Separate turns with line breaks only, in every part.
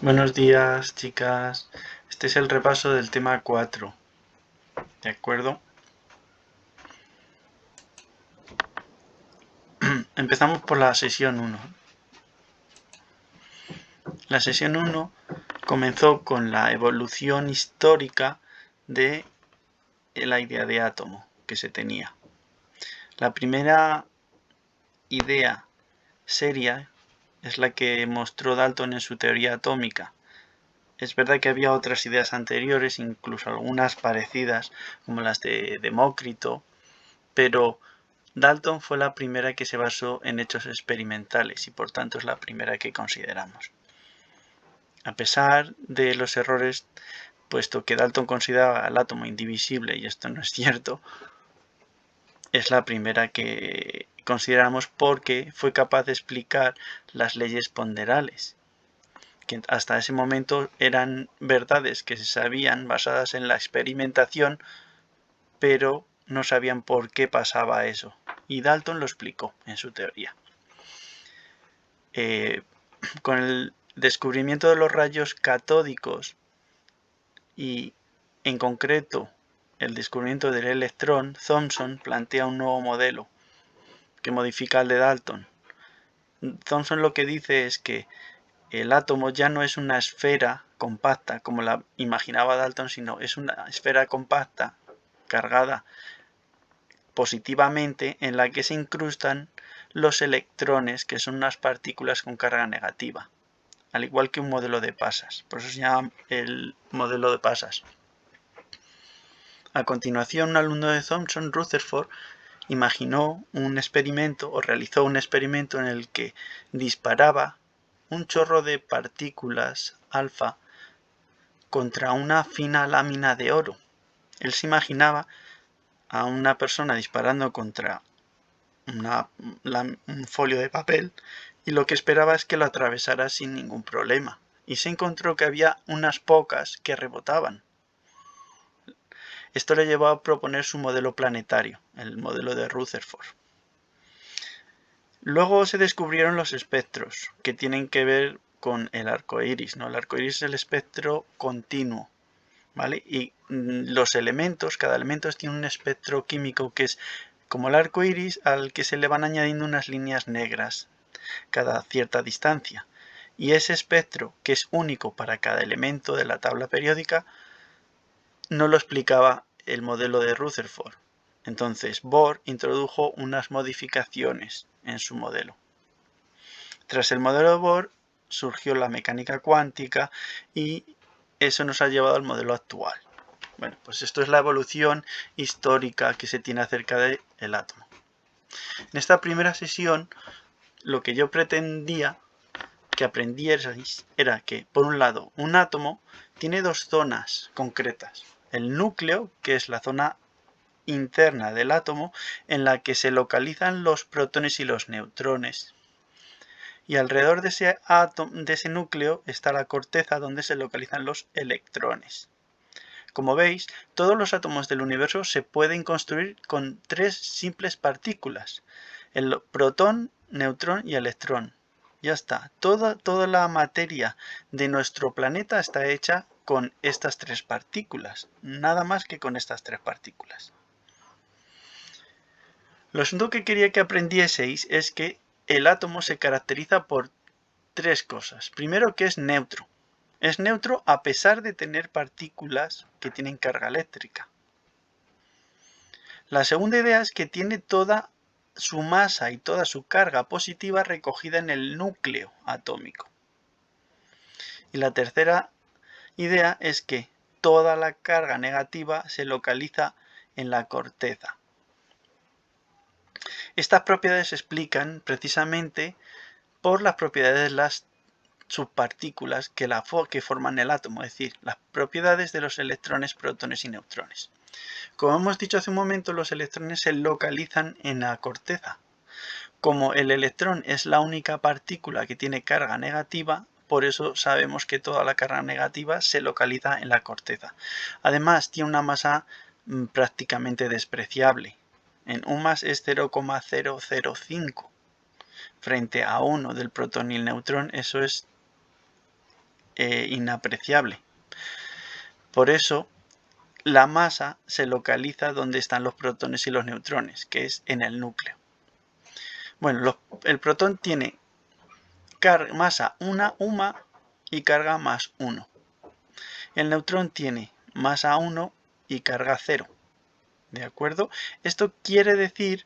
Buenos días, chicas. Este es el repaso del tema 4. ¿De acuerdo? Empezamos por la sesión 1. La sesión 1 comenzó con la evolución histórica de la idea de átomo que se tenía. La primera idea seria es la que mostró Dalton en su teoría atómica. Es verdad que había otras ideas anteriores, incluso algunas parecidas, como las de Demócrito, pero Dalton fue la primera que se basó en hechos experimentales y por tanto es la primera que consideramos. A pesar de los errores, puesto que Dalton consideraba el átomo indivisible y esto no es cierto, es la primera que consideramos porque fue capaz de explicar las leyes ponderales, que hasta ese momento eran verdades que se sabían basadas en la experimentación, pero no sabían por qué pasaba eso. Y Dalton lo explicó en su teoría. Con el descubrimiento de los rayos catódicos y en concreto el descubrimiento del electrón, Thomson plantea un nuevo modelo que modifica el de Dalton. Thomson lo que dice es que el átomo ya no es una esfera compacta como la imaginaba Dalton, sino es una esfera compacta cargada positivamente en la que se incrustan los electrones, que son unas partículas con carga negativa, al igual que un modelo de pasas. Por eso se llama el modelo de pasas. A continuación, un alumno de Thomson, Rutherford, imaginó un experimento o realizó un experimento en el que disparaba un chorro de partículas alfa contra una fina lámina de oro. Él se imaginaba a una persona disparando contra un folio de papel y lo que esperaba es que lo atravesara sin ningún problema. Y se encontró que había unas pocas que rebotaban. Esto le llevó a proponer su modelo planetario, el modelo de Rutherford. Luego se descubrieron los espectros, que tienen que ver con el arco iris, ¿no? El arco iris es el espectro continuo, ¿vale? Y los elementos, cada elemento tiene un espectro químico que es como el arco iris al que se le van añadiendo unas líneas negras cada cierta distancia. Y ese espectro, que es único para cada elemento de la tabla periódica, no lo explicaba el modelo de Rutherford. Entonces Bohr introdujo unas modificaciones en su modelo. Tras el modelo de Bohr surgió la mecánica cuántica y eso nos ha llevado al modelo actual. Bueno, pues esto es la evolución histórica que se tiene acerca del átomo. En esta primera sesión, lo que yo pretendía que aprendierais era que, por un lado, un átomo tiene dos zonas concretas. El núcleo, que es la zona interna del átomo en la que se localizan los protones y los neutrones. Y alrededor de ese núcleo está la corteza donde se localizan los electrones. Como veis, todos los átomos del universo se pueden construir con tres simples partículas: el protón, neutrón y electrón. Ya está, toda la materia de nuestro planeta está hecha con estas tres partículas, nada más que con estas tres partículas. Lo segundo que quería que aprendieseis es que el átomo se caracteriza por tres cosas. Primero, que es neutro. Es neutro a pesar de tener partículas que tienen carga eléctrica. La segunda idea es que tiene toda su masa y toda su carga positiva recogida en el núcleo atómico. Y la tercera idea es que toda la carga negativa se localiza en la corteza. Estas propiedades se explican precisamente por las propiedades de las subpartículas que forman el átomo, es decir, las propiedades de los electrones, protones y neutrones. Como hemos dicho hace un momento, los electrones se localizan en la corteza. Como el electrón es la única partícula que tiene carga negativa, por eso sabemos que toda la carga negativa se localiza en la corteza. Además, tiene una masa prácticamente despreciable. En 1 más es 0,005. Frente a 1 del protón y el neutrón, eso es inapreciable. Por eso la masa se localiza donde están los protones y los neutrones, que es en el núcleo. Bueno, el protón tiene masa 1 UMA y carga más 1. El neutrón tiene masa 1 y carga 0. ¿De acuerdo? Esto quiere decir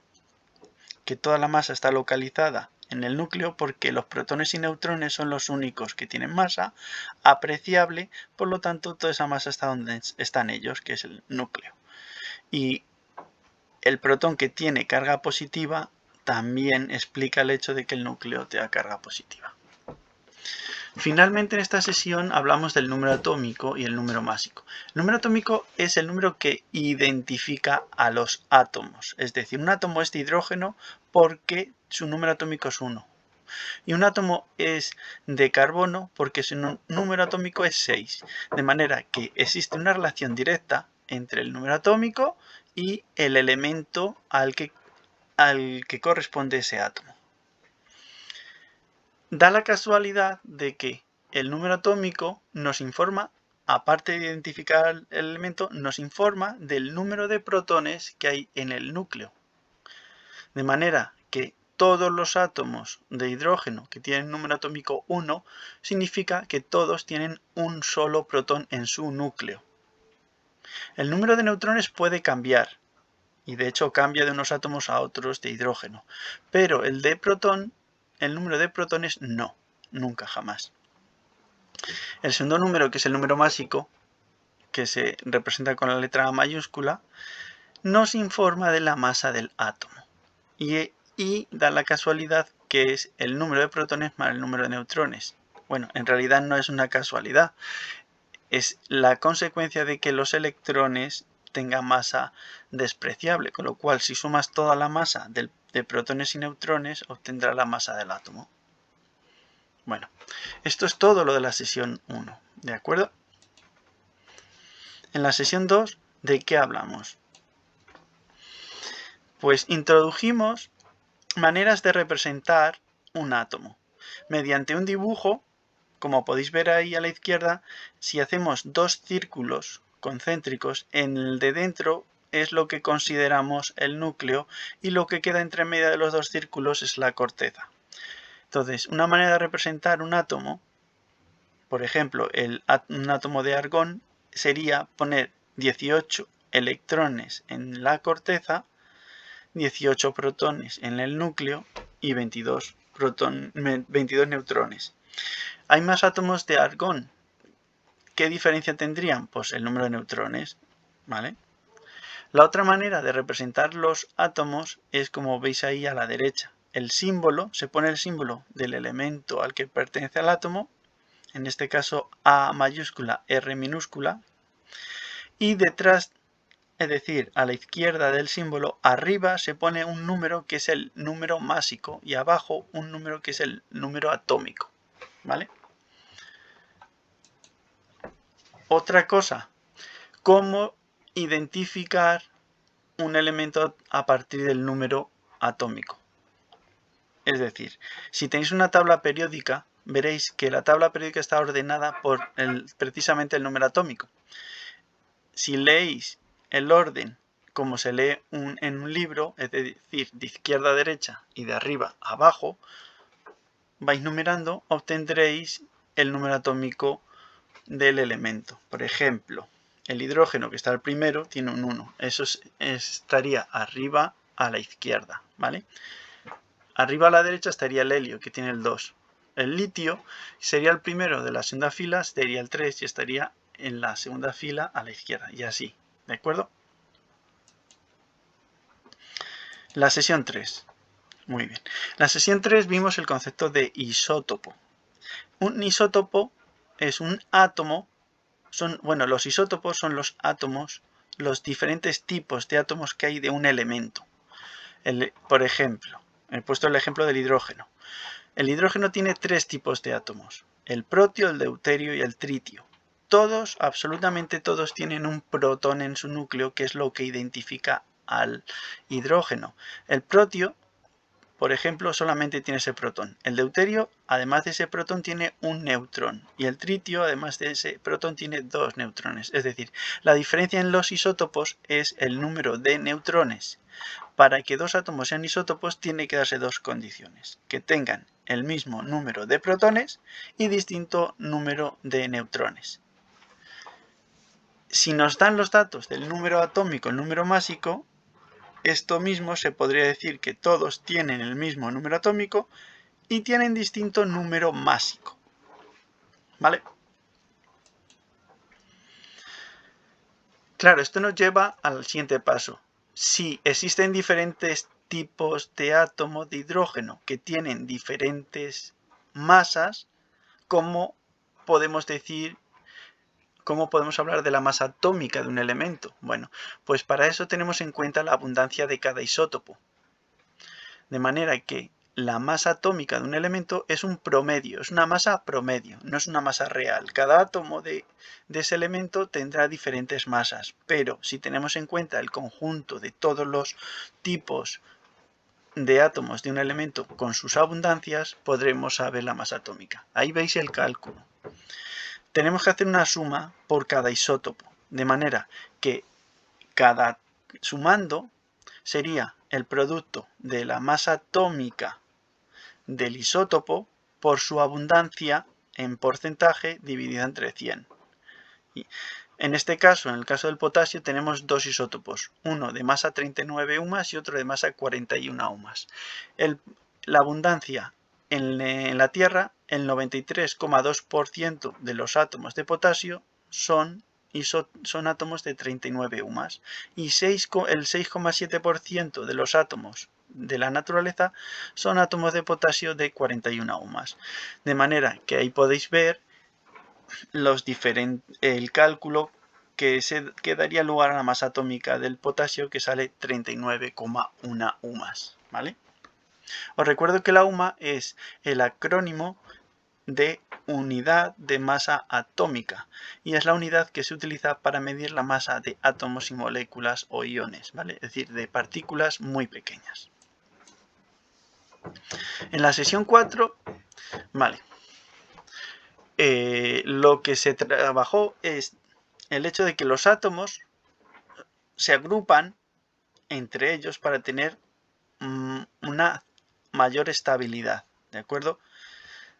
que toda la masa está localizada en el núcleo porque los protones y neutrones son los únicos que tienen masa apreciable, por lo tanto toda esa masa está donde están ellos, que es el núcleo. Y el protón que tiene carga positiva también explica el hecho de que el núcleo tenga carga positiva. Finalmente en esta sesión hablamos del número atómico y el número másico. El número atómico es el número que identifica a los átomos, es decir, un átomo es de hidrógeno porque su número atómico es 1. Y un átomo es de carbono porque su número atómico es 6. De manera que existe una relación directa entre el número atómico y el elemento al que corresponde ese átomo. Da la casualidad de que el número atómico nos informa, aparte de identificar el elemento, nos informa del número de protones que hay en el núcleo. De manera que todos los átomos de hidrógeno que tienen número atómico 1 significa que todos tienen un solo protón en su núcleo. El número de neutrones puede cambiar, y de hecho cambia de unos átomos a otros de hidrógeno, pero el número de protones no, nunca jamás. El segundo número, que es el número másico, que se representa con la letra A mayúscula, nos informa de la masa del átomo y da la casualidad que es el número de protones más el número de neutrones. Bueno, en realidad no es una casualidad, es la consecuencia de que los electrones tengan masa despreciable, con lo cual si sumas toda la masa de protones y neutrones obtendrás la masa del átomo. Bueno, esto es todo lo de la sesión 1, ¿de acuerdo? En la sesión 2, ¿de qué hablamos? Pues introdujimos maneras de representar un átomo. Mediante un dibujo, como podéis ver ahí a la izquierda, si hacemos dos círculos concéntricos, en el de dentro es lo que consideramos el núcleo y lo que queda entre medio de los dos círculos es la corteza. Entonces, una manera de representar un átomo, por ejemplo, un átomo de argón, sería poner 18 electrones en la corteza, 18 protones en el núcleo y 22 neutrones. Hay más átomos de argón. ¿Qué diferencia tendrían? Pues el número de neutrones, ¿vale? La otra manera de representar los átomos es como veis ahí a la derecha. Se pone el símbolo del elemento al que pertenece al átomo, en este caso A mayúscula, R minúscula, y detrás, es decir, a la izquierda del símbolo, arriba se pone un número que es el número másico y abajo un número que es el número atómico, ¿vale? Otra cosa, ¿cómo identificar un elemento a partir del número atómico? Es decir, si tenéis una tabla periódica, veréis que la tabla periódica está ordenada por precisamente el número atómico. Si leéis el orden como se lee en un libro, es decir, de izquierda a derecha y de arriba a abajo, vais numerando, obtendréis el número atómico del elemento. Por ejemplo, el hidrógeno, que está al primero, tiene un 1. Eso estaría arriba a la izquierda, ¿vale? Arriba a la derecha estaría el helio, que tiene el 2. El litio sería el primero de la segunda fila, sería el 3 y estaría en la segunda fila a la izquierda, y así, ¿de acuerdo? La sesión 3. Muy bien. En la sesión 3 vimos el concepto de isótopo. Un isótopo es un átomo. Los isótopos son los átomos, los diferentes tipos de átomos que hay de un elemento. Por ejemplo, he puesto el ejemplo del hidrógeno. El hidrógeno tiene 3 tipos de átomos: el protio, el deuterio y el tritio. Todos, absolutamente todos, tienen un protón en su núcleo, que es lo que identifica al hidrógeno. El protio, por ejemplo, solamente tiene ese protón. El deuterio, además de ese protón, tiene un neutrón. Y el tritio, además de ese protón, tiene 2 neutrones. Es decir, la diferencia en los isótopos es el número de neutrones. Para que dos átomos sean isótopos, tiene que darse dos condiciones. Que tengan el mismo número de protones y distinto número de neutrones. Si nos dan los datos del número atómico, el número másico, esto mismo se podría decir que todos tienen el mismo número atómico y tienen distinto número másico. ¿Vale? Claro, esto nos lleva al siguiente paso. Si existen diferentes tipos de átomo de hidrógeno que tienen diferentes masas, ¿cómo podemos hablar de la masa atómica de un elemento? Bueno, pues para eso tenemos en cuenta la abundancia de cada isótopo. De manera que la masa atómica de un elemento es un promedio, es una masa promedio, no es una masa real. Cada átomo de ese elemento tendrá diferentes masas, pero si tenemos en cuenta el conjunto de todos los tipos de átomos de un elemento con sus abundancias, podremos saber la masa atómica. Ahí veis el cálculo. Tenemos que hacer una suma por cada isótopo, de manera que sumando sería el producto de la masa atómica del isótopo por su abundancia en porcentaje dividida entre 100. Y en este caso, en el caso del potasio, tenemos dos isótopos, uno de masa 39 UMAS y otro de masa 41 UMAS. La abundancia en la Tierra, el 93,2% de los átomos de potasio son átomos de 39 UMAS y el 6,7% de los átomos de la naturaleza son átomos de potasio de 41 UMAS. De manera que ahí podéis ver el cálculo que daría lugar a la masa atómica del potasio, que sale 39,1 UMAS. ¿Vale? Os recuerdo que la UMA es el acrónimo de unidad de masa atómica y es la unidad que se utiliza para medir la masa de átomos y moléculas o iones, ¿vale? Es decir, de partículas muy pequeñas. En la sesión 4, vale, lo que se trabajó es el hecho de que los átomos se agrupan entre ellos para tener una mayor estabilidad, ¿de acuerdo?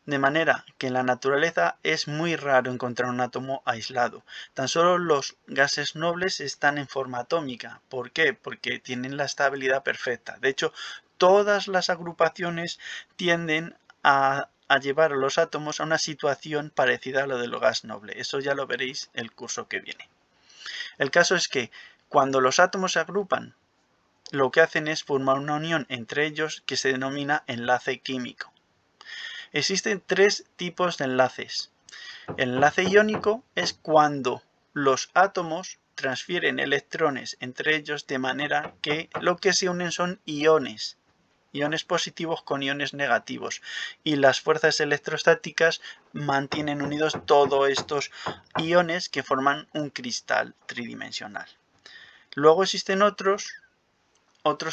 De manera que en la naturaleza es muy raro encontrar un átomo aislado. Tan solo los gases nobles están en forma atómica. ¿Por qué? Porque tienen la estabilidad perfecta. De hecho, todas las agrupaciones tienden a llevar a los átomos a una situación parecida a lo del gas noble. Eso ya lo veréis el curso que viene. El caso es que cuando los átomos se agrupan, lo que hacen es formar una unión entre ellos que se denomina enlace químico. Existen tres tipos de enlaces. El enlace iónico es cuando los átomos transfieren electrones entre ellos de manera que lo que se unen son iones positivos con iones negativos, y las fuerzas electrostáticas mantienen unidos todos estos iones que forman un cristal tridimensional. Luego existen otras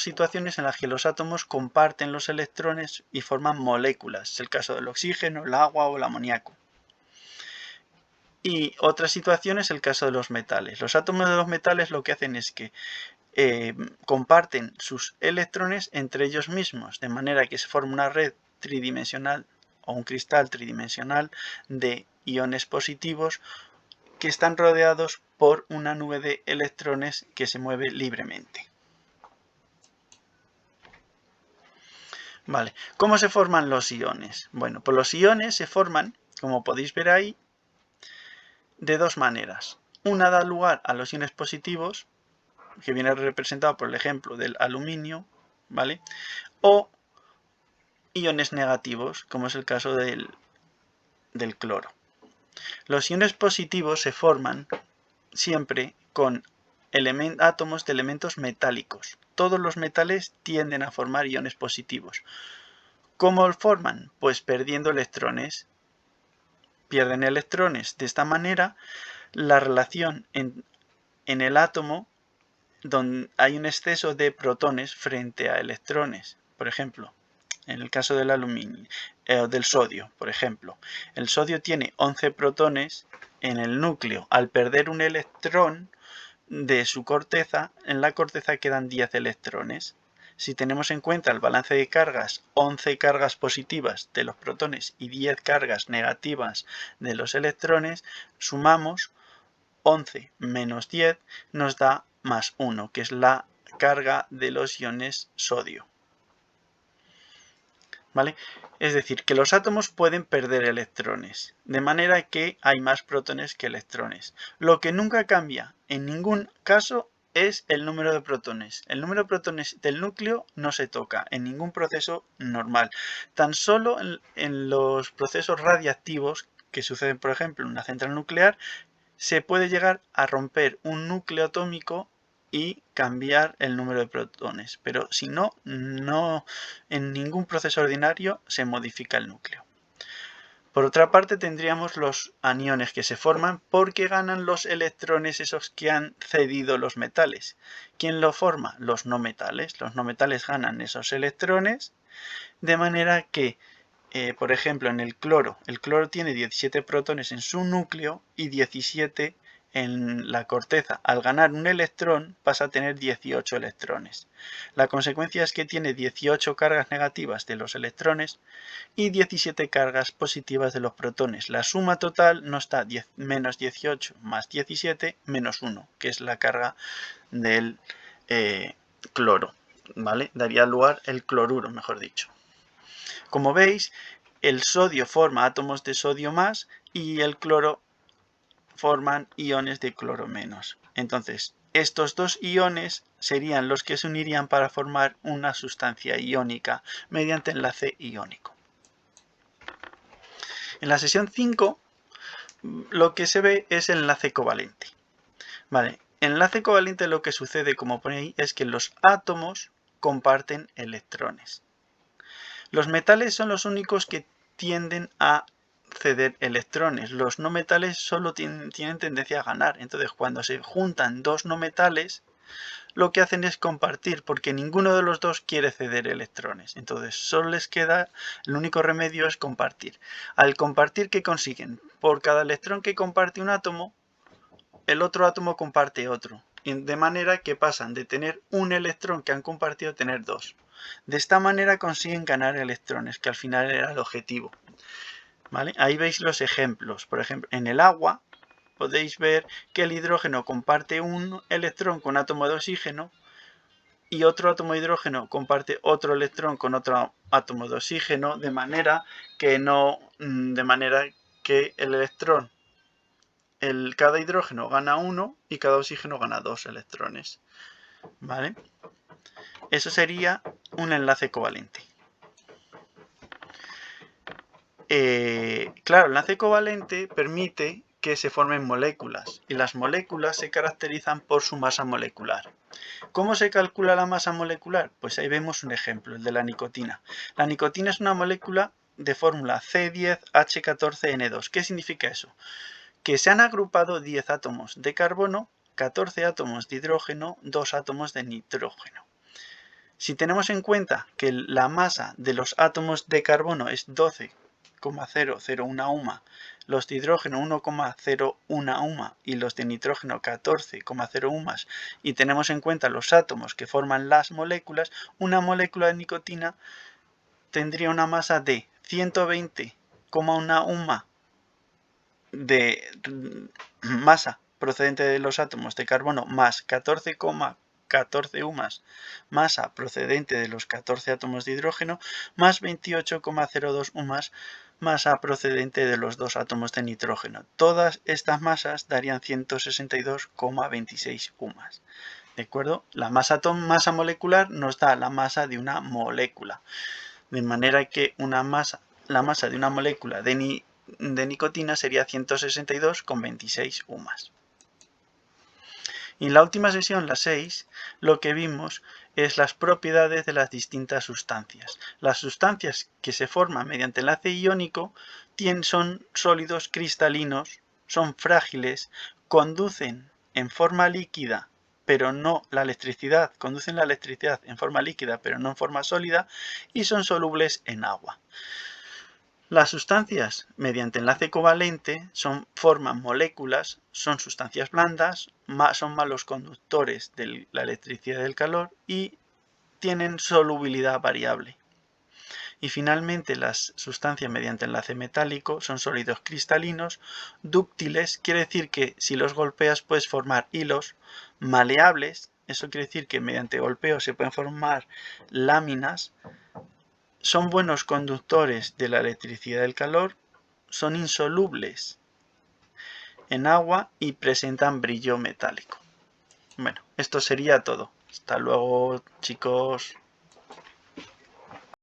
situaciones en las que los átomos comparten los electrones y forman moléculas. Es el caso del oxígeno, el agua o el amoníaco. Y otra situación es el caso de los metales. Los átomos de los metales lo que hacen es que comparten sus electrones entre ellos mismos, de manera que se forma una red tridimensional o un cristal tridimensional de iones positivos que están rodeados por una nube de electrones que se mueve libremente. Vale, ¿cómo se forman los iones? Bueno, pues los iones se forman, como podéis ver ahí, de dos maneras. Una da lugar a los iones positivos, que viene representado por el ejemplo del aluminio, ¿vale? O iones negativos, como es el caso del cloro. Los iones positivos se forman siempre con átomos de elementos metálicos. Todos los metales tienden a formar iones positivos. ¿Cómo lo forman? Pues perdiendo electrones. Pierden electrones. De esta manera, la relación en el átomo, donde hay un exceso de protones frente a electrones. Por ejemplo, En el caso del aluminio, del sodio, por ejemplo. El sodio tiene 11 protones en el núcleo. Al perder un electrón de su corteza, en la corteza quedan 10 electrones. Si tenemos en cuenta el balance de cargas, 11 cargas positivas de los protones y 10 cargas negativas de los electrones, sumamos 11 menos 10 nos da más 1, que es la carga de los iones sodio. ¿Vale? Es decir, que los átomos pueden perder electrones, de manera que hay más protones que electrones. Lo que nunca cambia en ningún caso es el número de protones. El número de protones del núcleo no se toca en ningún proceso normal. Tan solo en los procesos radiactivos que suceden, por ejemplo, en una central nuclear, se puede llegar a romper un núcleo atómico y cambiar el número de protones, pero si no, en ningún proceso ordinario se modifica el núcleo. Por otra parte tendríamos los aniones que se forman porque ganan los electrones esos que han cedido los metales. ¿Quién lo forma? Los no metales. Los no metales ganan esos electrones de manera que, por ejemplo, en el cloro tiene 17 protones en su núcleo y 17 en la corteza. Al ganar un electrón pasa a tener 18 electrones. La consecuencia es que tiene 18 cargas negativas de los electrones y 17 cargas positivas de los protones. La suma total nos da menos 18 más 17 menos 1, que es la carga del cloro. ¿Vale? Daría lugar el cloruro, mejor dicho. Como veis, el sodio forma átomos de sodio más y el cloro forman iones de cloro menos. Entonces, estos dos iones serían los que se unirían para formar una sustancia iónica mediante enlace iónico. En la sesión 5 lo que se ve es el enlace covalente. Vale, en enlace covalente lo que sucede, como pone ahí, es que los átomos comparten electrones. Los metales son los únicos que tienden a ceder electrones. Los no metales solo tienen tendencia a ganar. Entonces, cuando se juntan dos no metales, lo que hacen es compartir, porque ninguno de los dos quiere ceder electrones. Entonces, solo les queda, el único remedio es compartir. Al compartir, ¿qué consiguen? Por cada electrón que comparte un átomo, el otro átomo comparte otro. De manera que pasan de tener un electrón que han compartido a tener dos. De esta manera consiguen ganar electrones, que al final era el objetivo. ¿Vale? Ahí veis los ejemplos. Por ejemplo, en el agua podéis ver que el hidrógeno comparte un electrón con átomo de oxígeno y otro átomo de hidrógeno comparte otro electrón con otro átomo de oxígeno, de manera que el electrón, cada hidrógeno gana 1 y cada oxígeno gana 2 electrones. ¿Vale? Eso sería un enlace covalente. Claro, el enlace covalente permite que se formen moléculas y las moléculas se caracterizan por su masa molecular. ¿Cómo se calcula la masa molecular? Pues ahí vemos un ejemplo, el de la nicotina. La nicotina es una molécula de fórmula C10H14N2. ¿Qué significa eso? Que se han agrupado 10 átomos de carbono, 14 átomos de hidrógeno, 2 átomos de nitrógeno. Si tenemos en cuenta que la masa de los átomos de carbono es 12,001 UMA, los de hidrógeno 1,01 UMA y los de nitrógeno 14,0 UMAs, y tenemos en cuenta los átomos que forman las moléculas, una molécula de nicotina tendría una masa de 120,1 UMA de masa procedente de los átomos de carbono más 14,14 UMAs masa procedente de los 14 átomos de hidrógeno más 28,02 UMAs masa procedente de los 2 átomos de nitrógeno. Todas estas masas darían 162,26 UMAs. ¿De acuerdo? La masa molecular nos da la masa de una molécula. De manera que la masa de una molécula de nicotina sería 162,26 UMAs. Y en la última sesión, la 6, lo que vimos es las propiedades de las distintas sustancias. Las sustancias que se forman mediante enlace iónico son sólidos cristalinos, son frágiles, conducen en forma líquida, pero no la electricidad, conducen la electricidad en forma líquida, pero no en forma sólida, y son solubles en agua. Las sustancias mediante enlace covalente forman moléculas, son sustancias blandas, son malos conductores de la electricidad y del calor y tienen solubilidad variable. Y finalmente las sustancias mediante enlace metálico son sólidos cristalinos, dúctiles, quiere decir que si los golpeas puedes formar hilos, maleables, eso quiere decir que mediante golpeo se pueden formar láminas, son buenos conductores de la electricidad y del calor, son insolubles en agua y presentan brillo metálico. Bueno, esto sería todo. Hasta luego, chicos.